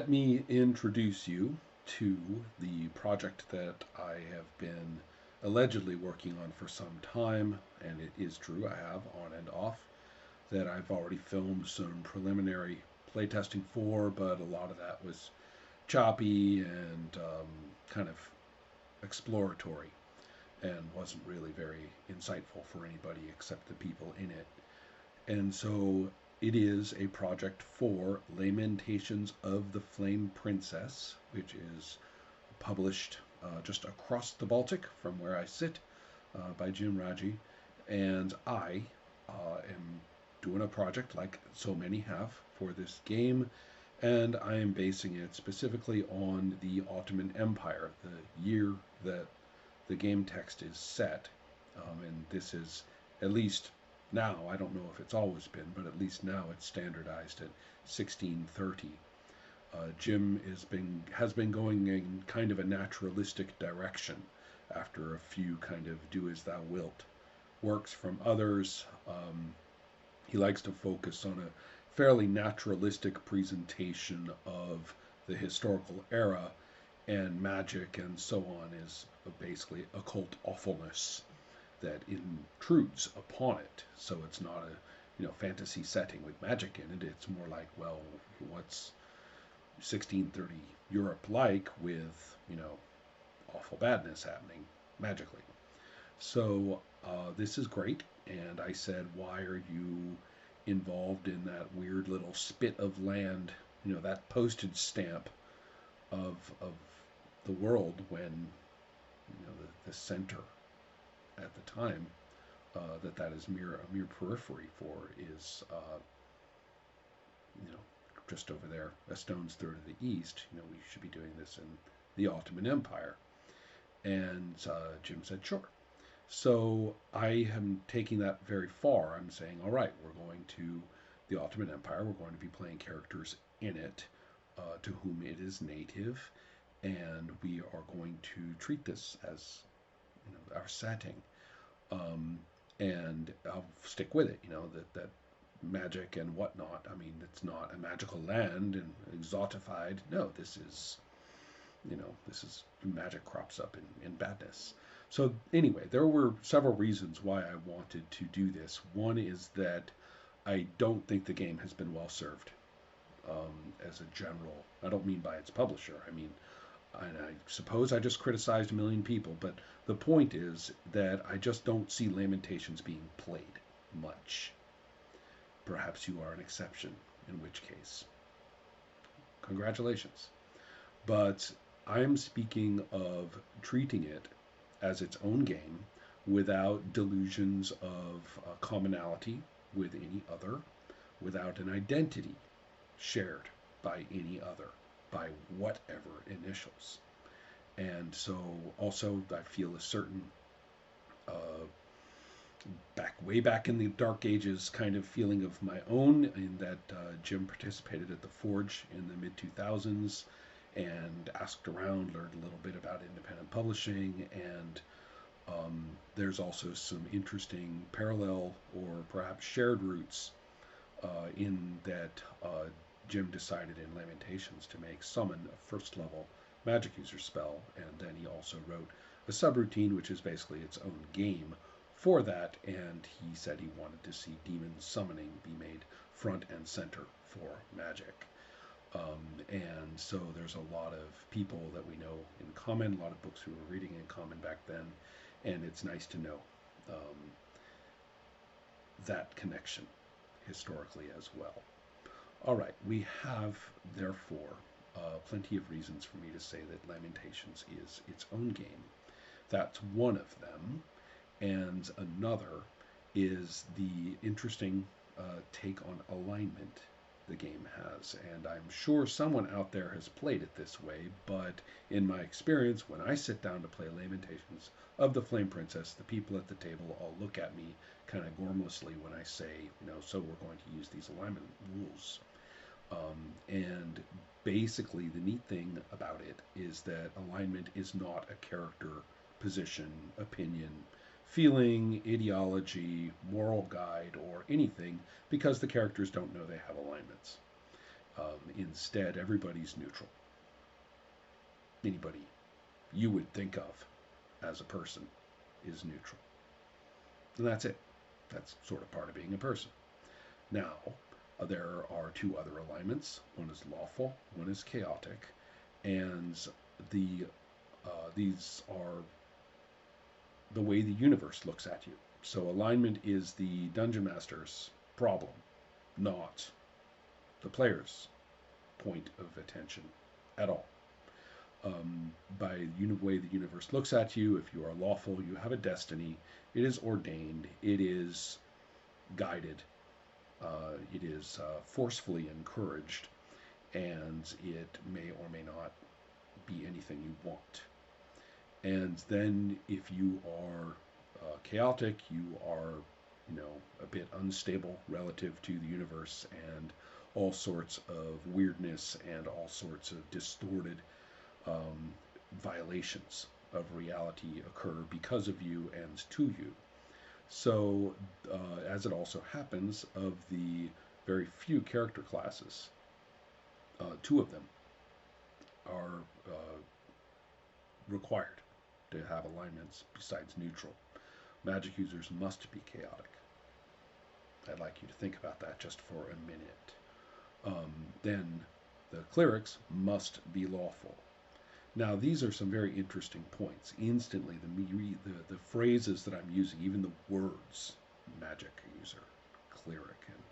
let me introduce you to the project that I have been allegedly working on for some time, and it is true, I have on and off, that I've already filmed some preliminary playtesting for, but a lot of that was choppy and kind of exploratory and wasn't really very insightful for anybody except the people in it. And so it is a project for Lamentations of the Flame Princess, which is published just across the Baltic from where I sit by Jim Raji. And I am doing a project like so many have for this game, and I am basing it specifically on the Ottoman Empire, the year that the game text is set. And this is at least now, I don't know if it's always been, but at least now it's standardized at 1630. Jim has been going in kind of a naturalistic direction after a few kind of do as thou wilt works from others. He likes to focus on a fairly naturalistic presentation of the historical era, and magic and so on is basically occult awfulness that intrudes upon it. So it's not a fantasy setting with magic in it. It's more like, well, what's 1630 Europe like with awful badness happening magically? So this is great, and I said, why are you involved in that weird little spit of land, that postage stamp of the world when the center at the time that is a mere periphery for is just over there, a stone's throw to the east. We should be doing this in the Ottoman Empire. And Jim said, sure. So I am taking that very far. I'm saying, all right, we're going to the Ottoman Empire. We're going to be playing characters in it to whom it is native, and we are going to treat this as our setting. And I'll stick with it, that magic and whatnot. I mean, it's not a magical land and exotified. No, this is magic crops up in badness. So anyway, there were several reasons why I wanted to do this. One is that I don't think the game has been well served as a general. I don't mean by its publisher. I mean, and I suppose I just criticized a million people, but the point is that I just don't see Lamentations being played much. Perhaps you are an exception, in which case, congratulations. But I am speaking of treating it as its own game without delusions of commonality with any other, without an identity shared by any other, by whatever initials. And so also I feel a certain way back in the Dark Ages kind of feeling of my own, in that Jim participated at the Forge in the mid 2000s and asked around, learned a little bit about independent publishing, and there's also some interesting parallel or perhaps shared roots in that Jim decided in Lamentations to make Summon a first level magic user spell, and then he also wrote a subroutine which is basically its own game for that, and he said he wanted to see demon summoning be made front and center for magic. And so there's a lot of people that we know in common, a lot of books we were reading in common back then, and it's nice to know that connection historically as well. All right, we have, therefore, plenty of reasons for me to say that Lamentations is its own game. That's one of them. And another is the interesting take on alignment the game has. And I'm sure someone out there has played it this way, but in my experience, when I sit down to play Lamentations of the Flame Princess, the people at the table all look at me kind of gormlessly when I say, so we're going to use these alignment rules. And basically the neat thing about it is that alignment is not a character position, opinion, feeling, ideology, moral guide, or anything, because the characters don't know they have alignments. Instead, everybody's neutral. Anybody you would think of as a person is neutral. And that's it. That's sort of part of being a person. Now, there are two other alignments. One is lawful, one is chaotic, and the these are the way the universe looks at you. So alignment is the dungeon master's problem, not the player's point of attention at all. By the way the universe looks at you, if you are lawful, you have a destiny. It is ordained. It is guided. It is forcefully encouraged, and it may or may not be anything you want. And then if you are chaotic, you are, a bit unstable relative to the universe, and all sorts of weirdness and all sorts of distorted violations of reality occur because of you and to you. So, as it also happens, of the very few character classes, two of them are required to have alignments besides neutral. Magic users must be chaotic. I'd like you to think about that just for a minute. Then the clerics must be lawful. Now, these are some very interesting points. Instantly, the phrases that I'm using, even the words, magic user, cleric, and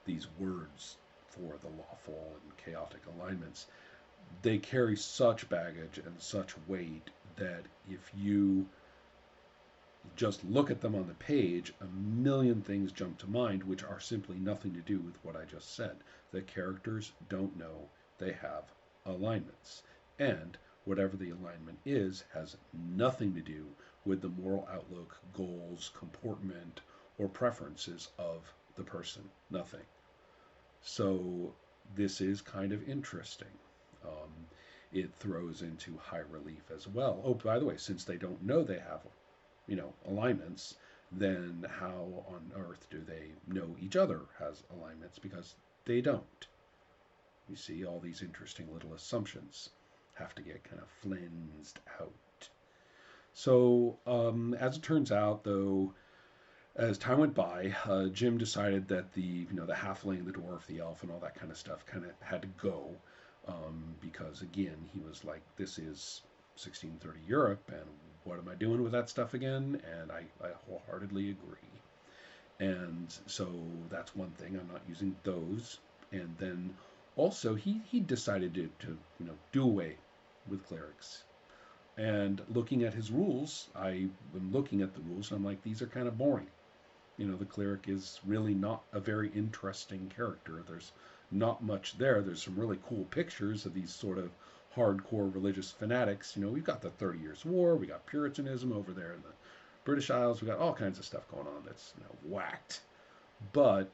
these words for the lawful and chaotic alignments, they carry such baggage and such weight that if you just look at them on the page, a million things jump to mind, which are simply nothing to do with what I just said. The characters don't know they have alignments. And whatever the alignment is has nothing to do with the moral outlook, goals, comportment, or preferences of the person. Nothing. So this is kind of interesting. It throws into high relief as well. Oh, by the way, since they don't know they have, alignments, then how on earth do they know each other has alignments? Because they don't. You see, all these interesting little assumptions have to get kind of flensed out. So, as it turns out, though, as time went by, Jim decided that the halfling, the dwarf, the elf, and all that kind of stuff kind of had to go, because again, he was like, this is 1630 Europe, and what am I doing with that stuff again? And I wholeheartedly agree. And so that's one thing. I'm not using those. And then also he decided to do away with clerics. And looking at his rules, I'm looking at the rules and I'm like, these are kind of boring. The cleric is really not a very interesting character. There's not much there. There's some really cool pictures of these sort of hardcore religious fanatics. We've got the 30 Years' War, we got Puritanism over there in the British Isles, we got all kinds of stuff going on that's whacked. But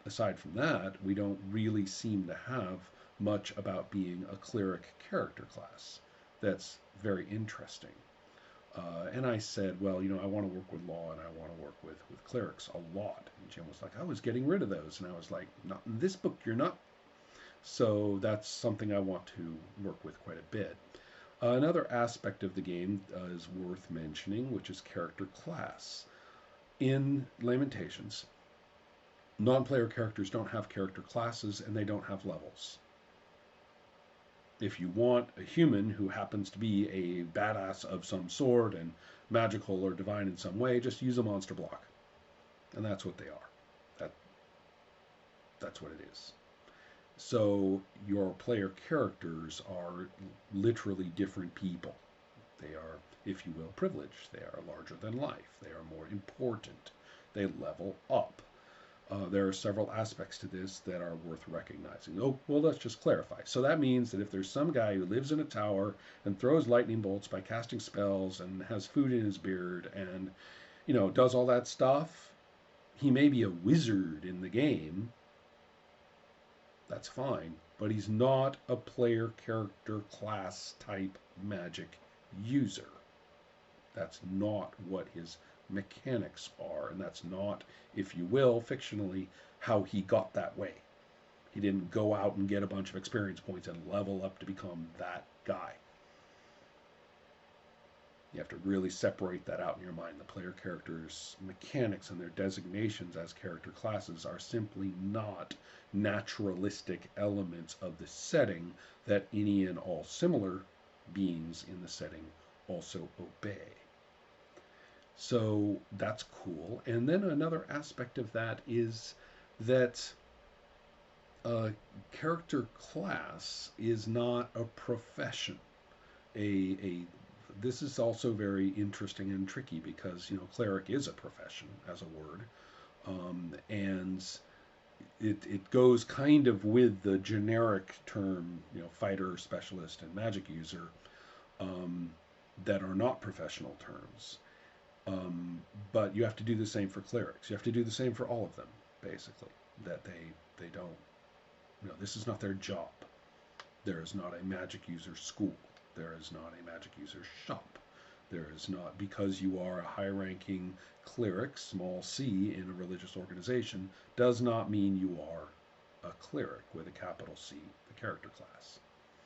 aside from that, we don't really seem to have much about being a cleric character class that's very interesting. And I said, well, I want to work with law and I want to work with clerics a lot. And Jim was like, I was getting rid of those. And I was like, not in this book, you're not. So that's something I want to work with quite a bit. Another aspect of the game is worth mentioning, which is character class. In Lamentations, non-player characters don't have character classes and they don't have levels. If you want a human who happens to be a badass of some sort and magical or divine in some way, just use a monster block. And that's what they are. That's what it is. So your player characters are literally different people. They are, if you will, privileged. They are larger than life. They are more important. They level up. There are several aspects to this that are worth recognizing. Oh, well, let's just clarify. So that means that if there's some guy who lives in a tower and throws lightning bolts by casting spells and has food in his beard and, does all that stuff, he may be a wizard in the game. That's fine. But he's not a player character class type magic user. That's not what his mechanics are, and that's not, if you will, fictionally, how he got that way. He didn't go out and get a bunch of experience points and level up to become that guy. You have to really separate that out in your mind. The player characters' mechanics and their designations as character classes are simply not naturalistic elements of the setting that any and all similar beings in the setting also obey. So that's cool. And then another aspect of that is that a character class is not a profession. A This is also very interesting and tricky because cleric is a profession as a word, and it goes kind of with the generic term fighter, specialist, and magic user, um, that are not professional terms. But you have to do the same for clerics. You have to do the same for all of them, basically. That they don't, this is not their job. There is not a magic user school. There is not a magic user shop. There is not, because you are a high-ranking cleric, small c, in a religious organization, does not mean you are a cleric with a capital C, the character class.